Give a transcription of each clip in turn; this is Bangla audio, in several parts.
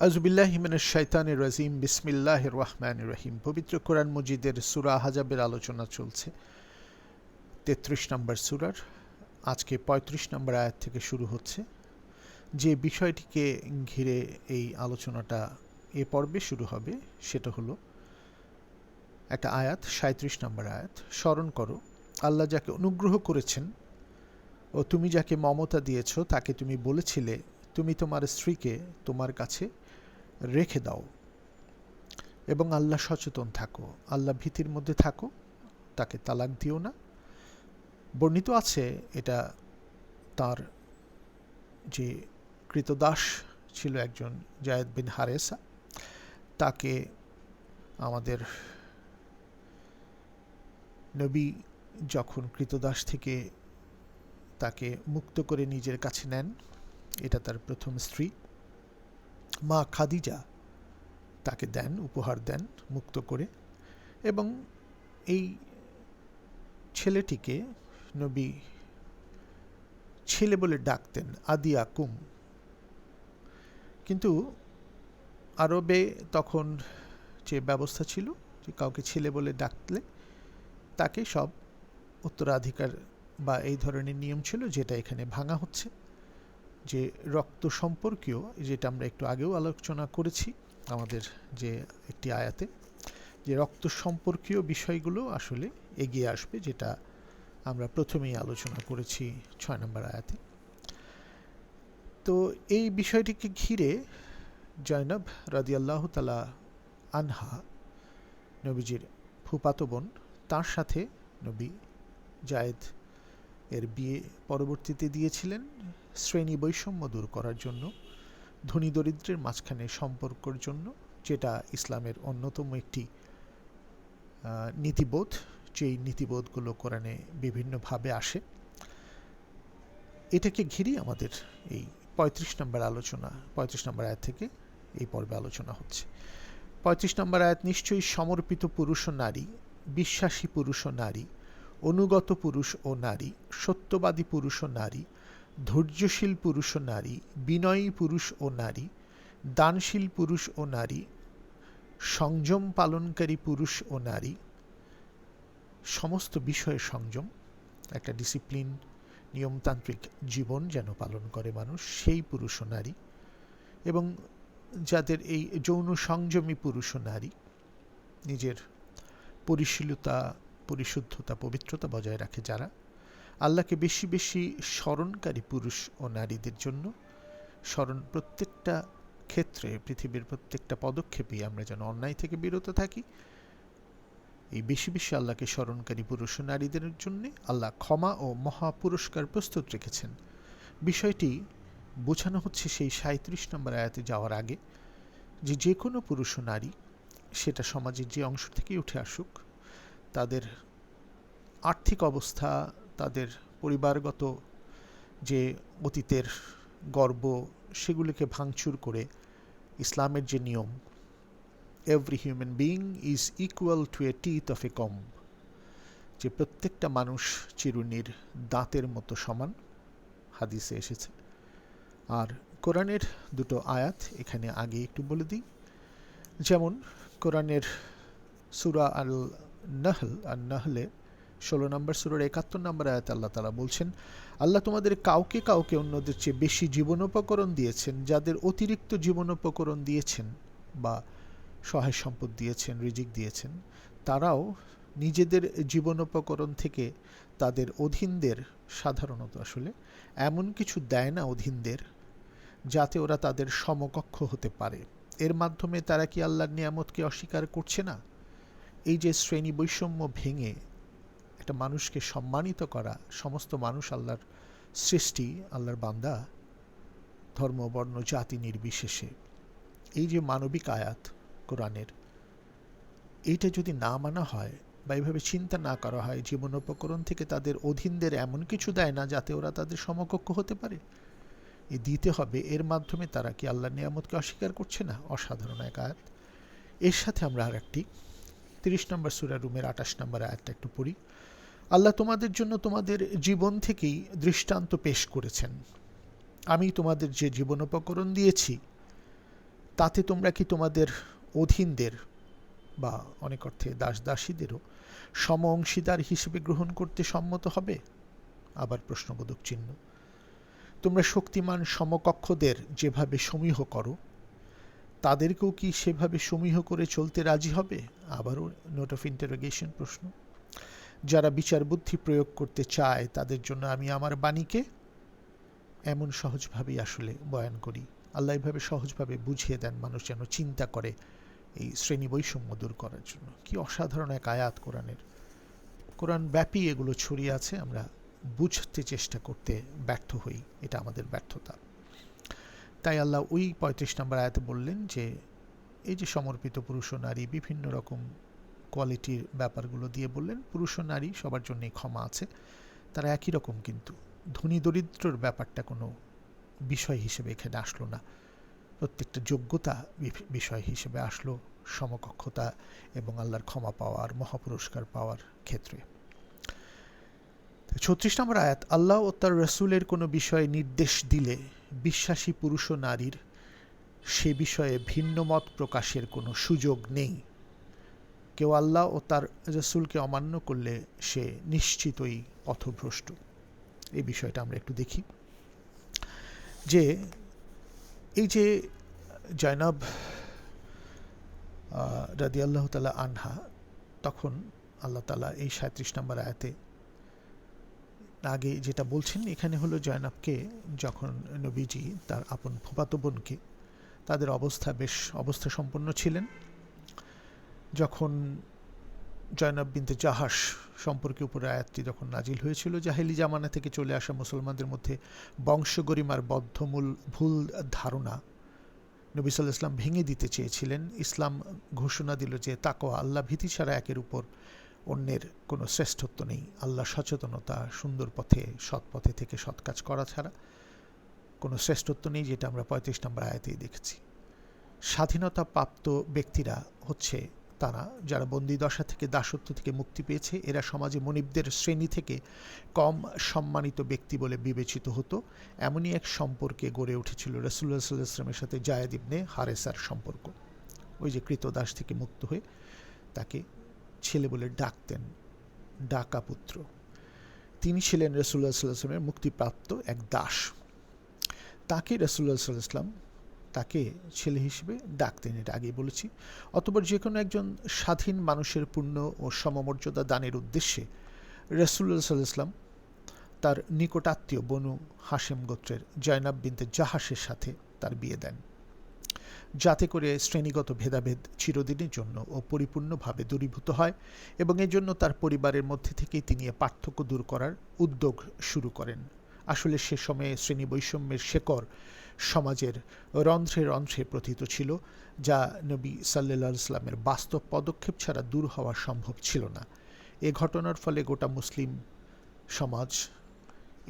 আউযুবিল্লাহি মিনাশ শাইতানির রাজিম বিসমিল্লাহির রহমানির রহিম। পবিত্র কোরআন মজিদের সূরা আহজাবের আলোচনা চলছে। ৩৩ নম্বর সূরার আজকে ৩৫ নম্বর আয়াত থেকে শুরু হচ্ছে। যে বিষয়টিকে ঘিরে এই আলোচনাটা এ পর্বে শুরু হবে সেটা হলো একটা আয়াত, ৩৭ নম্বর আয়াত। স্মরণ করো, আল্লাহ যাকে অনুগ্রহ করেছেন ও তুমি যাকে মমতা দিয়েছ তাকে তুমি বলেছিলে তুমি তোমার স্ত্রীকে তোমার কাছে রেখে দাও এবং আল্লাহ সচেতন থাকো, আল্লাহ ভীতির মধ্যে থাকো, তাকে তালাক দিও না। বর্ণিত আছে এটা তার যে কৃতদাস ছিল একজন জায়েদ বিন হারেসা, তাকে আমাদের নবী যখন কৃতদাস থেকে তাকে মুক্ত করে নিজের কাছে নেন, এটা তার প্রথম স্ত্রী মা খাদিজা তাকে দেন, উপহার দেন মুক্ত করে। এবং এই ছেলেটিকে নবী ছেলে বলে ডাকতেন, আদিয়াকুম। কিন্তু আরবে তখন যে ব্যবস্থা ছিল যে কাউকে ছেলে বলে ডাকলে তাকে সব উত্তরাধিকার বা এই ধরনের নিয়ম ছিল, যেটা এখানে ভাঙা হচ্ছে। যে রক্ত সম্পর্কীয়, যেটা আমরা একটু আগেও আলোচনা করেছি আমাদের যে একটি আয়াতে, যে রক্ত সম্পর্কীয় বিষয়গুলো আসলে এগিয়ে আসবে, যেটা আমরা প্রথমেই আলোচনা করেছি ৬ নম্বর আয়াতে। তো এই বিষয়টিকে ঘিরে জয়নব রাদিয়াল্লাহু তাআলা আনহা, নবীজির ফুফাতো বোন, তার সাথে নবী জায়েদ এর বিয়ে পরবর্তীতে দিয়েছিলেন শ্রেণী বৈষম্য দূর করার জন্য, ধনী দরিদ্রের মাঝখানে সম্পর্কের জন্য, যেটা ইসলামের অন্যতম একটি নীতিবোধ, যেই নীতিবোধগুলো কোরআনে বিভিন্নভাবে আসে। এটাকে ঘিরেই আমাদের এই ৩৫ নম্বর আলোচনা, ৩৫ নম্বর আয়াত থেকে এই পর্বে আলোচনা হচ্ছে। ৩৫ নম্বর আয়াত, নিশ্চয়ই সমর্পিত পুরুষ ও নারী, বিশ্বাসী পুরুষ ও নারী, অনুগত পুরুষ ও নারী, সত্যবাদী পুরুষ ও নারী, ধৈর্যশীল পুরুষ ও নারী, বিনয়ী পুরুষ ও নারী, দানশীল পুরুষ ও নারী, সংযম পালনকারী পুরুষ ও নারী, সমস্ত বিষয়ে সংযম, একটা ডিসিপ্লিন নিয়মতান্ত্রিক জীবন যেন পালন করে মানুষ, সেই পুরুষ ও নারী, এবং যাদের এই যৌন সংযমী পুরুষ ও নারী নিজের পরিশীলতা, পরিশুদ্ধতা, পবিত্রতা বজায় রাখে, যারা আল্লাহকে বেশি বেশি স্মরণকারী পুরুষ ও নারীদের জন্য স্মরণ, প্রত্যেকটা ক্ষেত্রে পৃথিবীর প্রত্যেকটা পদক্ষেপেই আমরা যেন অন্যায় থেকে বিরত থাকি। এই বেশি বেশি আল্লাহকে স্মরণকারী পুরুষ ও নারীদের জন্য আল্লাহ ক্ষমা ও মহা পুরস্কার প্রস্তুত রেখেছেন। বিষয়টি বোঝানো হচ্ছে সেই ৩৭ নম্বর আয়াতে যাওয়ার আগে, যে কোনো পুরুষ ও নারী, সেটা সমাজের যে অংশ থেকেই উঠে আসুক, তাদের আর্থিক অবস্থা, তাদের পরিবারগত যে অতীতের গর্ব, সেগুলিকে ভাঙচুর করে ইসলামের যে নিয়ম, every human being is equal to a teeth of a comb, যে প্রত্যেকটা মানুষ চিরুনির দাঁতের মতো সমান, হাদিসে এসেছে। আর কোরআনের দুটো আয়াত এখানে আগে একটু বলে দিই। যেমন কোরআনের সূরা আল নাহলে ১৬ নম্বর সূরার ৭১ নম্বর আয়াতে আল্লাহ তাআলা বলছেন, আল্লাহ তোমাদের কাউকে কাউকে অন্যদের চেয়ে বেশি জীবনোপকরণ দিয়েছেন, যাদের অতিরিক্ত জীবনোপকরণ দিয়েছেন বা সহায় সম্পদ দিয়েছেন, রিজিক দিয়েছেন, তারাও নিজেদের জীবনোপকরণ থেকে তাদের অধীনদের, সাধারণত আসলে এমন কিছু দেয় না অধীনদের যাতে ওরা তাদের সমকক্ষ হতে পারে। এর মাধ্যমে তারা কি আল্লাহর নিয়ামতকে অস্বীকার করছে না? এই যে শ্রেণী বৈষম্য ভেঙে একটা মানুষকে সম্মানিত করা, সমস্ত মানুষ আল্লাহর সৃষ্টি, আল্লাহর বান্দা, ধর্ম বর্ণ জাতি নির্বিশেষে, এই যে মানবিক আয়াত কোরআনের, এইটা যদি না মানা হয় বা এইভাবে চিন্তা না করা হয়, জীবনোপকরণ থেকে তাদের অধীনদের এমন কিছু দেয় না যাতে ওরা তাদের সমকক্ষ হতে পারে, এ দিতে হবে। এর মাধ্যমে তারা কি আল্লাহর নিয়ামতকে অস্বীকার করছে না? অসাধারণ এক আয়াত। এর সাথে আমরা আর একটি ৩০ নম্বর সূরা রুমের ২৮ নম্বর আয়াতটা একটু পড়ি। আল্লাহ তোমাদের জন্য তোমাদের জীবন থেকেই দৃষ্টান্ত পেশ করেছেন। আমি তোমাদের যে জীবনোপকরণ দিয়েছি তাতে তোমরা কি তোমাদের অধীনদের বা অনেক অর্থে দাস দাসীদেরও সম অংশীদার হিসেবে গ্রহণ করতে সম্মত হবে? আবার প্রশ্নবোধক চিহ্ন। তোমরা শক্তিমান সমকক্ষদের যেভাবে সমীহ করো, তাদেরকেও কি সেভাবে সমীহ করে চলতে রাজি হবে? আবারও নোট অফ ইন্টারোগেশন প্রশ্ন। যারা বিচার বুদ্ধি প্রয়োগ করতে চায় তাদের জন্য আমি আমার বাণীকে এমন সহজভাবেই আসলে বয়ান করি। আল্লাহ এইভাবে সহজভাবে বুঝিয়ে দেন, মানুষ যেন চিন্তা করে এই শ্রেণী বৈষম্য দূর করার জন্য। কি অসাধারণ এক আয়াত কোরআনের! কোরআন ব্যাপী এগুলো ছড়িয়ে আছে, আমরা বুঝতে চেষ্টা করতে ব্যর্থ হই, এটা আমাদের ব্যর্থতা। তাই আল্লাহ ওই ৩৫ নম্বর আয়াতে বললেন যে এই যে সমর্পিত পুরুষ ও নারী, বিভিন্ন রকম কোয়ালিটির ব্যাপারগুলো দিয়ে বললেন পুরুষ ও নারী সবার জন্যই ক্ষমা আছে, তারা একই রকম, কিন্তু ধনী দরিদ্রর ব্যাপারটা কোনো বিষয় হিসেবে এখানে আসলো না, প্রত্যেকটা যোগ্যতা বিষয় হিসেবে আসলো, সমকক্ষতা এবং আল্লাহর ক্ষমা পাওয়ার, মহাপুরস্কার পাওয়ার ক্ষেত্রে। ৩৬ নম্বর আয়াত, আল্লাহ ও তার রসুলের কোনো বিষয়ে নির্দেশ দিলে বিশ্বাসী পুরুষ ও নারীর সে বিষয়ে ভিন্ন মত প্রকাশের কোনো সুযোগ নেই। কেউ আল্লাহ ও তার রসুলকে অমান্য করলে সে নিশ্চিতই পথভ্রষ্ট। এই বিষয়টা আমরা একটু দেখি যে এই যে জয়নব রাদিয়াল্লাহু তাআলা আনহা, তখন আল্লাহ তাআলা এই ৩৭ নম্বর আয়াতে আগে যেটা বলছেন এখানে হলো জয়নবকে যখন নবীজি তার আপন ফুফাতো বোনকে, তাদের অবস্থা সম্পন্ন ছিলেন, যখন জয়নব বিনতে জাহাশ সম্পর্কে উপরে আয়াতটি যখন নাজিল হয়েছিল, জাহেলি জামানা থেকে চলে আসা মুসলমানদের মধ্যে বংশগরিমার বদ্ধমূল ভুল ধারণা নবী সাল্লাল্লাহু আলাইহি ওয়াসাল্লাম ভেঙে দিতে চেয়েছিলেন। ইসলাম ঘোষণা দিল যে তাকওয়া, আল্লাহ ভীতি ছাড়া একের উপর অন্যের কোনো শ্রেষ্ঠত্ব নেই। আল্লাহ সচেতনতা, সুন্দর পথে, সৎ পথে থেকে সৎ কাজ করা ছাড়া কোনো শ্রেষ্ঠত্ব নেই, যেটা আমরা ৩৫ নম্বর আয়াতেই দেখেছি। স্বাধীনতা প্রাপ্ত ব্যক্তিরা হচ্ছে তারা যারা বন্দী দশা থেকে, দাসত্ব থেকে মুক্তি পেয়েছে। এরা সমাজে মনিবদের শ্রেণী থেকে কম সম্মানিত ব্যক্তি বলে বিবেচিত হতো। এমনই এক সম্পর্কে গড়ে উঠেছিল রাসূলুল্লাহ সাল্লাল্লাহু আলাইহি ওয়াসাল্লামের সাথে জায়েদ ইবনে হারেসার সম্পর্ক। ওই যে কৃতদাস থেকে মুক্ত হয়ে তাকে ছেলে বলে ডাকতেন, ডাকা পুত্র। তিনি ছিলেন রাসূলুল্লাহ সাল্লাল্লাহু আলাইহি ওয়াসাল্লামের মুক্তিপ্রাপ্ত এক দাস। তাকে রাসূলুল্লাহ সাল্লাল্লাহু আলাইহি ওয়াসাল্লাম তাকে ছেলে হিসেবে ডাকতেন, এটা আগেই বলেছি। অতঃপর যে কোনো একজন স্বাধীন মানুষের পূর্ণ ও সমমর্যাদা দানের উদ্দেশ্যে রাসূলুল্লাহ সাল্লাল্লাহু আলাইহি ওয়াসাল্লাম তার নিকটাত্মীয় বনু হাশেম গোত্রের জয়নব বিনতে জাহাশের সাথে তার বিয়ে দেন, যাতে করে শ্রেণীগত ভেদাভেদ চিরদিনের জন্য ও পরিপূর্ণভাবে দূরীভূত হয়, এবং এর জন্য তার পরিবারের মধ্যে থেকেই তিনি পার্থক্য দূর করার উদ্যোগ শুরু করেন। আসলে সে সময়ে শ্রেণী বৈষম্যের শেকড় সমাজের রন্ধ্রে রন্ধ্রে প্রথিত ছিল, যা নবী সাল্লাল্লাহু আলাইহি ওয়াসাল্লামের বাস্তব পদক্ষেপ ছাড়া দূর হওয়া সম্ভব ছিল না। এ ঘটনার ফলে গোটা মুসলিম সমাজ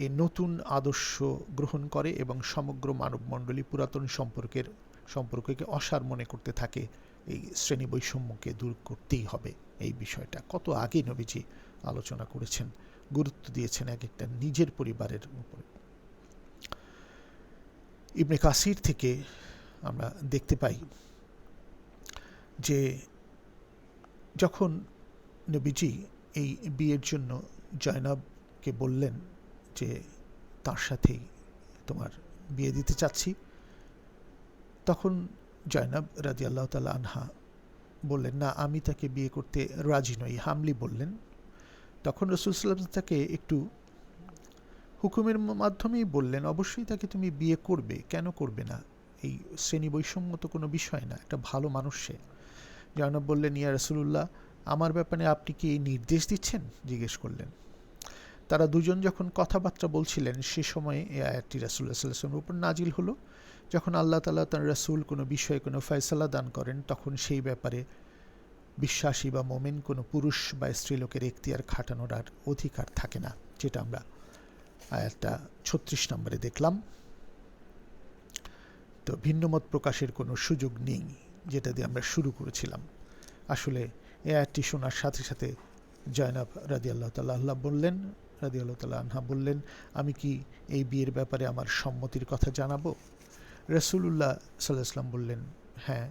এ নতুন আদর্শ গ্রহণ করে এবং সমগ্র মানবমণ্ডলী পুরাতন সম্পর্ককে অসার মনে করতে থাকে। এই শ্রেণী বৈষম্যকে দূর করতেই হবে। এই বিষয়টা কত আগে নবীজি আলোচনা করেছেন, গুরুত্ব দিয়েছেন এক একটা নিজের পরিবারের উপরে। ইবনে কাসির থেকে আমরা দেখতে পাই যে যখন নবীজি এই বিয়ের জন্য জয়নবকে বললেন যে তার সাথেই তোমার বিয়ে দিতে চাচ্ছি, তখন জয়নব রাদিয়াল্লাহু তাআলা আনহা বললেন, না, আমি তাকে বিয়ে করতে রাজি নই, হামলি বললেন। তখন রাসূল সাল্লাল্লাহু আলাইহি ওয়াসাল্লাম তাকে একটু হুকুমের মাধ্যমেই বললেন, অবশ্যই তাকে তুমি বিয়ে করবে, কেন করবে না? এই শ্রেণী বৈষম্য তো কোনো বিষয় না, একটা ভালো মানুষ সে। জয়নব বললেন, ইয়া রাসূলুল্লাহ, আমার ব্যাপারে আপনি কি এই নির্দেশ দিচ্ছেন? জিজ্ঞেস করলেন। তারা দুজন যখন কথাবার্তা বলছিলেন সে সময়ে এই আয়াতটি রাসূলুল্লাহ সাল্লাল্লাহু আলাইহি ওয়াসাল্লামের উপর নাজিল হলো। যখন আল্লাহ তাআলা তার রাসূল কোনো বিষয়ে কোনো ফয়সালা দান করেন, তখন সেই ব্যাপারে বিশ্বাসী বা মুমিন কোনো পুরুষ বা স্ত্রীলোকের এখতিয়ার খাটানোর আর অধিকার থাকে না, যেটা আমরা আয়াতটা ৩৬ নম্বরে দেখলাম। তো ভিন্নমত প্রকাশের কোনো সুযোগ নেই, যেটা দিয়ে আমরা শুরু করেছিলাম। আসলে এই আয়াতটি শোনার সাথে সাথে জয়নব রাদিয়াল্লাহু তাআলা আনহা বললেন, আমি কি এই বিয়ের ব্যাপারে আমার সম্মতির কথা জানাবো? রাসূলুল্লাহ সাল্লাল্লাহু আলাইহি ওয়াসাল্লাম বললেন, হ্যাঁ,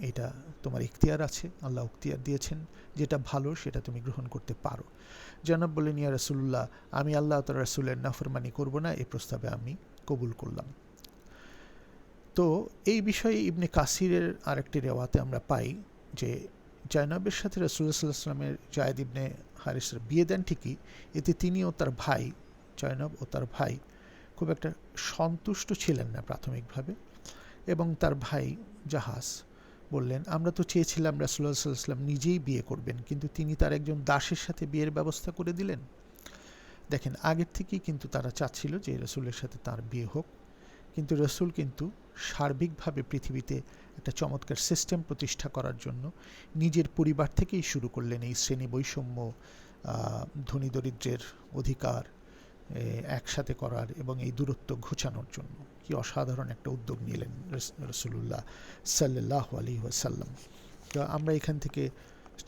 এটা তোমার ইখতিয়ার আছে, আল্লাহ ইখতিয়ার দিয়েছেন, যেটা ভালো সেটা তুমি গ্রহণ করতে পারো। জনাব বললেন, ইয়া রাসূলুল্লাহ, আমি আল্লাহ তাআলা রাসূলের নাফরমানি করব না, এই প্রস্তাবে আমি কবুল করলাম। তো এই বিষয়ে ইবনে কাসিরের আরেকটি রেওয়াতে আমরা পাই যে জয়নবের সাথে রাসূলুল্লাহ সাল্লাল্লাহু আলাইহি ওয়াসাল্লামের জায়েদ ইবনে হারিসের বিয়ে দেন ঠিকই, এতে তিনি ও তার ভাই, জয়নব ও তার ভাই খুব একটা সন্তুষ্ট ছিলেন না প্রাথমিকভাবে, এবং তার ভাই জাহাজ বললেন, আমরা তো চেয়েছিলাম রাসূলুল্লাহ সাল্লাল্লাহু আলাইহি ওয়াসাল্লাম নিজেই বিয়ে করবেন, কিন্তু তিনি তার একজন দাসের সাথে বিয়ের ব্যবস্থা করে দিলেন। দেখেন, আগের থেকেই কিন্তু তারা চাচ্ছিল যে রাসূলের সাথে তার বিয়ে হোক, কিন্তু রাসূল কিন্তু সার্বিকভাবে পৃথিবীতে একটা চমৎকার সিস্টেম প্রতিষ্ঠা করার জন্য নিজের পরিবার থেকেই শুরু করলেন এই শ্রেণী বৈষম্য, ধনী দরিদ্রের অধিকার একসাথে করার এবং এই দূরত্ব ঘোচানোর জন্য। কি অসাধারণ একটা উদ্যোগ নিলেন রাসূলুল্লাহ সাল্লাল্লাহু আলাইহি ওয়াসাল্লাম। তো আমরা এখান থেকে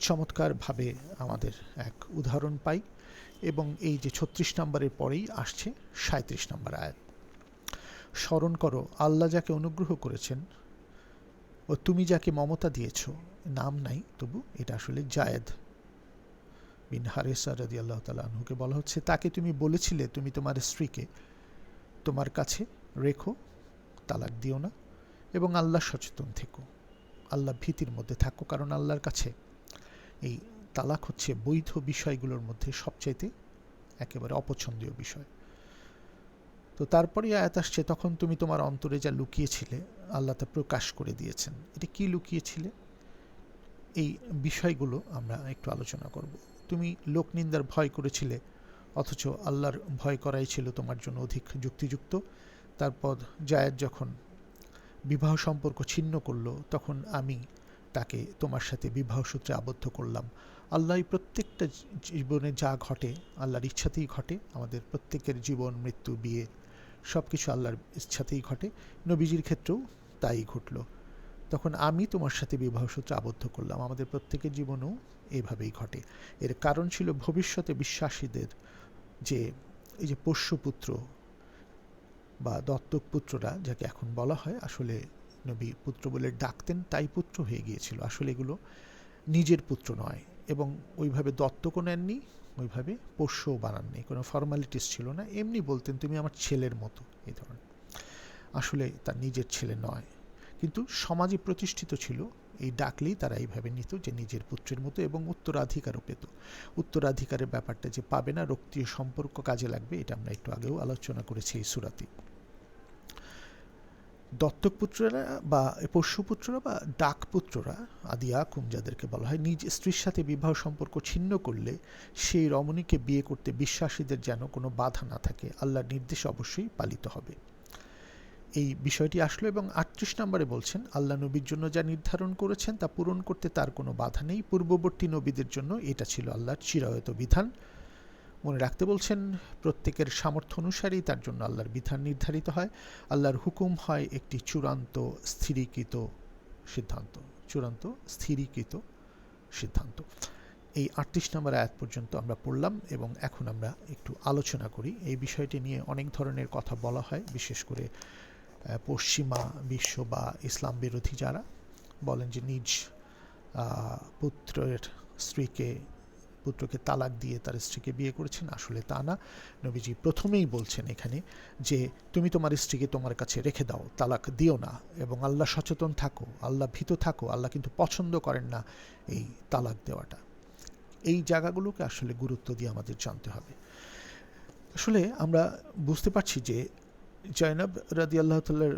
চমৎকারভাবে আমাদের এক উদাহরণ পাই, এবং এই যে ৩৬ নম্বরের পরেই আসছে ৩৭ নম্বর আয়াত। স্মরণ করো আল্লাহ যাকে অনুগ্রহ করেছেন ও তুমি যাকে মমতা দিয়েছ, নাম নাই তবু এটা আসলে জায়েদ বিন হারেসা রাদিয়াল্লাহু তাআলা আনহুকে বলা হচ্ছে, তাকে তুমি বলেছিলে তুমি তোমার স্ত্রীকে তোমার কাছে রেখো, তালাক দিও না, এবং আল্লাহ সচেতন থেকো, আল্লাহ ভীতির মধ্যে থাকো, কারণ আল্লাহর কাছে এই তালাক হচ্ছে বৈধ বিষয়গুলোর মধ্যে সবচাইতে একেবারে অপছন্দীয় বিষয়। তো তারপরে আয়াত আসছে, তখন তুমি তোমার অন্তরে যা লুকিয়েছিলে আল্লাহ তা প্রকাশ করে দিয়েছেন। এটা কি লুকিয়েছিলে? এই বিষয়গুলো আমরা একটু আলোচনা করব। তুমি লোকনিন্দার ভয় করেছিলে, অথচ আল্লাহর ভয় করাই ছিল তোমার জন্য অধিক যুক্তিযুক্ত। তারপর জায়েদ যখন বিবাহ সম্পর্ক ছিন্ন করলো, তখন আমি তাকে তোমার সাথে বিবাহ সূত্রে আবদ্ধ করলাম। আল্লাহ প্রত্যেকটা জীবনে যা ঘটে আল্লাহর ইচ্ছাতেই ঘটে। আমাদের প্রত্যেকের জীবন, মৃত্যু, বিয়ে সব কিছু আল্লাহর ইচ্ছাতেই ঘটে। নবীজির ক্ষেত্রেও তাই ঘটল। তখন আমি তোমার সাথে বিবাহ সূত্রে আবদ্ধ করলাম। আমাদের প্রত্যেকের জীবনেও এভাবেই ঘটে। এর কারণ ছিল ভবিষ্যতে বিশ্বাসীদের যে এই যে পোষ্যপুত্র বা দত্তক পুত্ররা, যাকে এখন বলা হয়, আসলে নবী পুত্র বলে ডাকতেন, তাই পুত্র হয়ে গিয়েছিল। আসলে এগুলো নিজের পুত্র নয়, এবং ওইভাবে দত্তকও নেননি, ওইভাবে পোষ্যও বানাননি, কোনো ফর্মালিটিস ছিল না। এমনি বলতেন তুমি আমার ছেলের মতো, এই ধরনের। আসলে তার নিজের ছেলে নয়, কিন্তু সমাজে প্রতিষ্ঠিত ছিল, এই ডাকলেই তারা এইভাবে নিত যে নিজের পুত্রের মতো, এবং উত্তরাধিকারও পেত। উত্তরাধিকারের ব্যাপারটা যে পাবে না, রক্তীয় সম্পর্ক কাজে লাগবে, এটা আমরা একটু আগেও আলোচনা করেছি এই সূরাতে। দত্তক পুত্ররা বা পোষ্যপুত্ররা বা ডাকপুত্ররা, আদিয়াকুম যাদেরকে বলা হয়, নিজ স্ত্রীর সাথে বিবাহ সম্পর্ক ছিন্ন করলে সেই রমণীকে বিয়ে করতে বিশ্বাসীদের যেন কোনো বাধা না থাকে, আল্লাহর নির্দেশ অবশ্যই পালিত হবে। এই বিষয়টি আসলো, এবং ৩৮ নম্বরে বলছেন, আল্লাহ নবীর জন্য যা নির্ধারণ করেছেন তা পূরণ করতে তার কোনো বাধা নেই। পূর্ববর্তী নবীদের জন্য এটা ছিল আল্লাহর চিরায়ত বিধান। মনে রাখতে বলছেন, প্রত্যেকের সামর্থ্য অনুসারেই তার জন্য আল্লাহর বিধান নির্ধারিত হয়। আল্লাহর হুকুম হয় একটি চূড়ান্ত স্থিরীকৃত সিদ্ধান্ত। এই ৩৮ নম্বর আয়াত পর্যন্ত আমরা পড়লাম, এবং এখন আমরা একটু আলোচনা করি। এই বিষয়টি নিয়ে অনেক ধরনের কথা বলা হয়, বিশেষ করে পশ্চিমা বিশ্ব বা ইসলাম বিরোধী যারা বলেন যে নিজ পুত্রকে তালাক দিয়ে তার স্ত্রীকে বিয়ে করেছেন। আসলে তা না। নবীজি প্রথমেই বলছেন এখানে যে তুমি তোমার স্ত্রীকে তোমার কাছে রেখে দাও, তালাক দিও না, এবং আল্লাহ সচেতন থাকো, আল্লাহ ভীত থাকো। আল্লাহ কিন্তু পছন্দ করেন না এই তালাক দেওয়াটা। এই জায়গাগুলোকে আসলে গুরুত্ব দিয়ে আমাদের জানতে হবে। আসলে আমরা বুঝতে পারছি যে জয়নব রাদিয়াল্লাহু তাআলা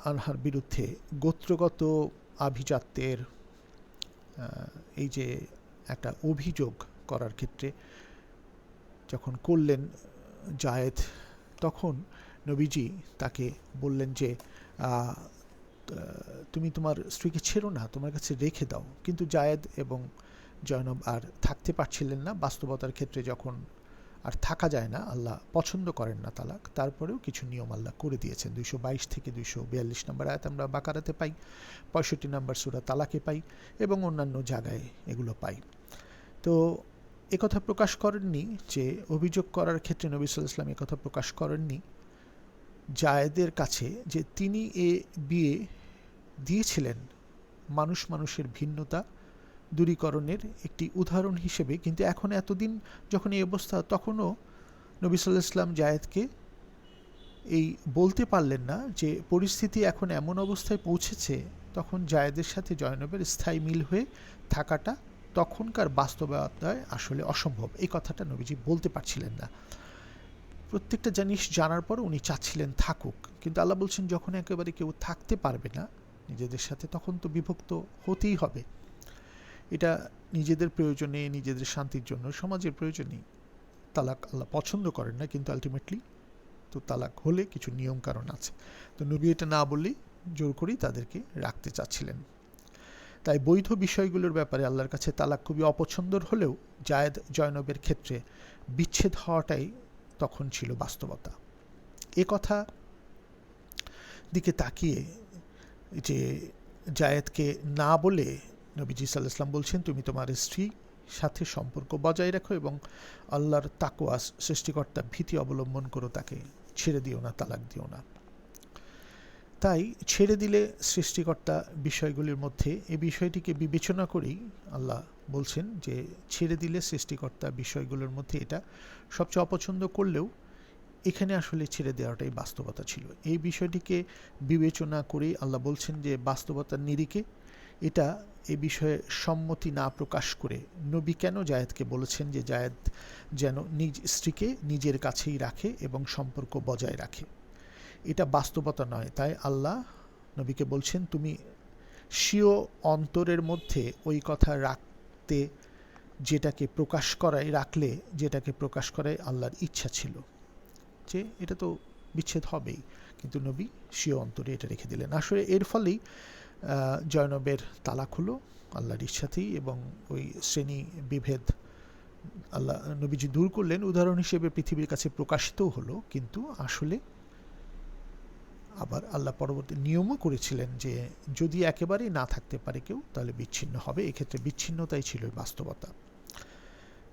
আনহার বিরুদ্ধে গোত্রগত আভিজাত্যের এই যে একটা অভিযোগ করার ক্ষেত্রে যখন করলেন জায়েদ, তখন নবীজি তাকে বললেন যে তুমি তোমার স্ত্রীকে ছেড়ো না, তোমার কাছে রেখে দাও। কিন্তু জায়েদ এবং জয়নব আর থাকতে পারছিলেন না। বাস্তবতার ক্ষেত্রে যখন আর থাকা যায় না, আল্লাহ পছন্দ করেন না তালাক, তারপরেও কিছু নিয়ম আল্লাহ করে দিয়েছেন। ২২২ থেকে ২৪২ নম্বর আয়াত আমরা বাকারাতে পাই, ৬৫ নম্বর সূরা তালাকে পাই, এবং অন্যান্য জায়গায় এগুলো পাই। তো একথা প্রকাশ করেননি যে অভিযোগ করার ক্ষেত্রে নবী সাল্লাল্লাহু আলাইহি ওয়াসাল্লাম একথা প্রকাশ করেননি জায়েদের কাছে যে তিনি এ বিয়ে দিয়েছিলেন মানুষ মানুষের ভিন্নতা দূরীকরণের একটি উদাহরণ হিসেবে। কিন্তু এখন এতদিন যখন এই অবস্থা, তখনও নবী সাল্লাল্লাহু আলাইহি ওয়াসাল্লাম জায়েদকে এই বলতে পারলেন না যে পরিস্থিতি এখন এমন অবস্থায় পৌঁছেছে, তখন জায়েদের সাথে জয়নবের স্থায়ী মিল হয়ে থাকাটা তখনকার বাস্তবতায় আসলে অসম্ভব। এই কথাটা নবীজি বলতে পারছিলেন না। প্রত্যেকটা জিনিস জানার পর উনি চাচ্ছিলেন থাকুক, কিন্তু আল্লাহ বলছেন যখন একেবারে কেউ থাকতে পারবে না নিজেদের সাথে, তখন তো বিভক্ত হতেই হবে। এটা নিজেদের প্রয়োজনে, নিজেদের শান্তির জন্য, সমাজের প্রয়োজনেই তালাক আল্লাহ পছন্দ করেন না, কিন্তু আলটিমেটলি তো তালাক হলে কিছু নিয়ম কারণ আছে। তো নবী এটা না বললেই জোর করেই তাদেরকে রাখতে চাচ্ছিলেন। তাই বৈধ বিষয়গুলোর ব্যাপারে আল্লাহর কাছে তালাক খুবই অপছন্দর হলেও জায়েদ জয়নবের ক্ষেত্রে বিচ্ছেদ হওয়াটাই তখন ছিল বাস্তবতা। এ কথা দিকে তাকিয়ে যে জায়েদকে না বলে নবীজি সাল্লাল্লাহু আলাইহি ওয়াসাল্লাম বলছেন, তুমি তোমার স্ত্রীর সাথে সম্পর্ক বজায় রাখো এবং আল্লাহর তাকওয়া, সৃষ্টিকর্তার ভীতি অবলম্বন করো, তাকে ছেড়ে দিও না, তালাক দিও না। তাই ছেড়ে দিলে সৃষ্টিকর্তা বিষয়গুলির মধ্যে এই বিষয়টিকে বিবেচনা করেই আল্লাহ বলছেন যে ছেড়ে দিলে সৃষ্টিকর্তা বিষয়গুলোর মধ্যে এটা সবচেয়ে অপছন্দ করলেও এখানে আসলে ছেড়ে দেওয়াটাই বাস্তবতা ছিল। এই বিষয়টিকে বিবেচনা করেই আল্লাহ বলছেন যে বাস্তবতার নিরিখে এটা এ বিষয়ে সম্মতি না প্রকাশ করে নবী কেন জায়েদকে বলেছেন যে জায়েদ যেন নিজ স্ত্রীকে নিজের কাছেই রাখে এবং সম্পর্ক বজায় রাখে, এটা বাস্তবতা নয়। তাই আল্লাহ নবীকে বলছেন তুমি স্বীয় অন্তরের মধ্যে ওই কথা রাখতে, যেটাকে প্রকাশ করায় রাখলে, যেটাকে প্রকাশ করায় আল্লাহর ইচ্ছা ছিল যে এটা তো বিচ্ছেদ হবেই, কিন্তু নবী স্বীয় অন্তরে এটা রেখে দিলেন। আসলে এর ফলেই জয়নবের তালাক হলো আল্লাহর ইচ্ছাতেই, এবং ওই শ্রেণী বিভেদ আল্লাহ নবীজি দূর করলেন, উদাহরণ হিসেবে পৃথিবীর কাছে প্রকাশিতও হলো। কিন্তু আসলে আবার আল্লাহ পরবর্তী নিয়মও করেছিলেন যে যদি একেবারেই না থাকতে পারে কেউ, তাহলে বিচ্ছিন্ন হবে। এক্ষেত্রে বিচ্ছিন্নতাই ছিল বাস্তবতা।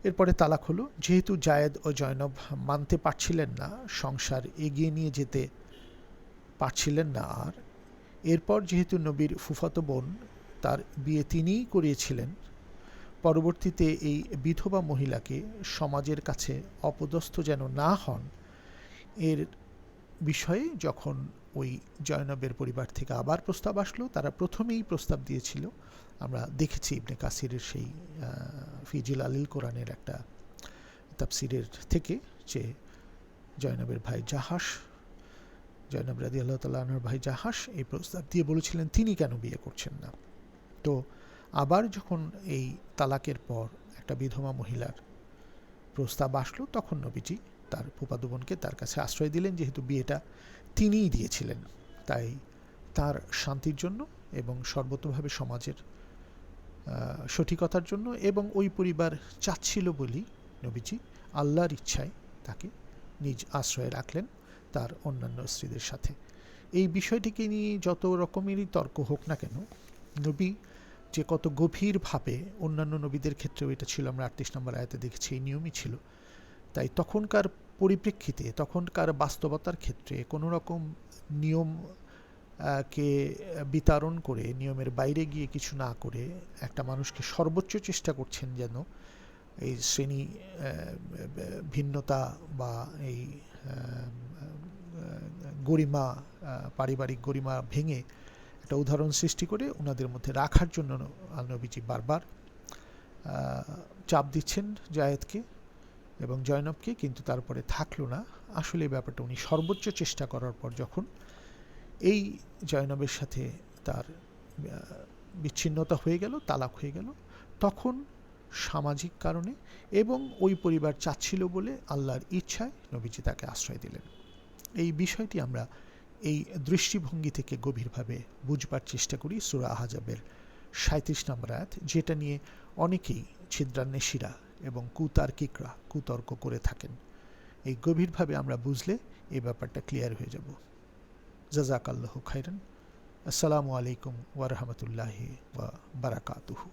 এরপরে তালাক হলো। যেহেতু জায়েদ ও জয়নব মানতে পারছিলেন না, সংসার এগিয়ে নিয়ে যেতে পারছিলেন না, আর এরপর যেহেতু নবীর ফুফাতো বোন, তার বিয়ে তিনিই করিয়েছিলেন, পরবর্তীতে এই বিধবা মহিলাকে সমাজের কাছে অপদস্থ যেন না হন, এর বিষয়ে যখন ওই জয়নবের পরিবার থেকে আবার প্রস্তাব আসলো, তারা প্রথমেই প্রস্তাব দিয়েছিল, আমরা দেখেছি ইবনে কাসিরের সেই ফি জিলালিল কোরআনের একটা তাফসিরের থেকে, যে জয়নবের ভাই জাহাস, জয়নব রাদিয়াল্লাহু তাআলা আনহার ভাই জাহাস এই প্রস্তাব দিয়ে বলেছিলেন তিনি কেন বিয়ে করছেন না। তো আবার যখন এই তালাকের পর একটা বিধবা মহিলার প্রস্তাব আসলো, তখন নবীজি তার ফুফাতো বোনকে তার কাছে আশ্রয় দিলেন, যেহেতু বিয়েটা তিনিই দিয়েছিলেন। তাই তার শান্তির জন্য এবং সর্বতোভাবে সমাজের সঠিকতার জন্য, এবং ওই পরিবার চাচ্ছিল বলেই নবীজি আল্লাহর ইচ্ছায় তাকে নিজ আশ্রয়ে রাখলেন তার অন্যান্য স্ত্রীদের সাথে। এই বিষয়টিকে নিয়ে যত রকমেরই তর্ক হোক না কেন, নবী যে কত গভীরভাবে, অন্যান্য নবীদের ক্ষেত্রেও এটা ছিল, আমরা 38 নম্বর আয়াতে দেখেছি এই নিয়মই ছিল। তাই তখনকার পরিপ্রেক্ষিতে, তখনকার বাস্তবতার ক্ষেত্রে কোনো রকম নিয়ম কে বিতাড়ন করে, নিয়মের বাইরে গিয়ে কিছু না করে, একটা মানুষকে সর্বোচ্চ চেষ্টা করছেন যেন এই শ্রেণী ভিন্নতা বা এই গরিমা, পারিবারিক গরিমা ভেঙে একটা উদাহরণ সৃষ্টি করে ওনাদের মধ্যে রাখার জন্য নবীজি বারবার চাপ দিচ্ছেন জায়েদকে এবং জয়নবকে, কিন্তু তারপরে থাকলো না। আসলে ব্যাপারটা উনি সর্বোচ্চ চেষ্টা করার পর যখন এই জয়নবের সাথে তার বিচ্ছিন্নতা হয়ে গেল, তালাক হয়ে গেল, তখন সামাজিক কারণে এবং ওই পরিবার চাচ্ছিল বলে আল্লাহর ইচ্ছায় নবীজি তাকে আশ্রয় দিলেন। এই বিষয়টি আমরা এই দৃষ্টিভঙ্গি থেকে গভীরভাবে বুঝবার চেষ্টা করি সূরা আহজাবের 37 নম্বর আয়াত, যেটা নিয়ে অনেকেই ছিদ্রান্বেষীরা এবং কুতার্কিকরা কুতর্ক করে থাকেন। এই গভীরভাবে আমরা বুঝলে এই ব্যাপারটা ক্লিয়ার হয়ে যাব। জাযাকাল্লাহু খাইরান। আসসালামু আলাইকুম ওয়া রাহমাতুল্লাহি ওয়া বারাকাতুহু।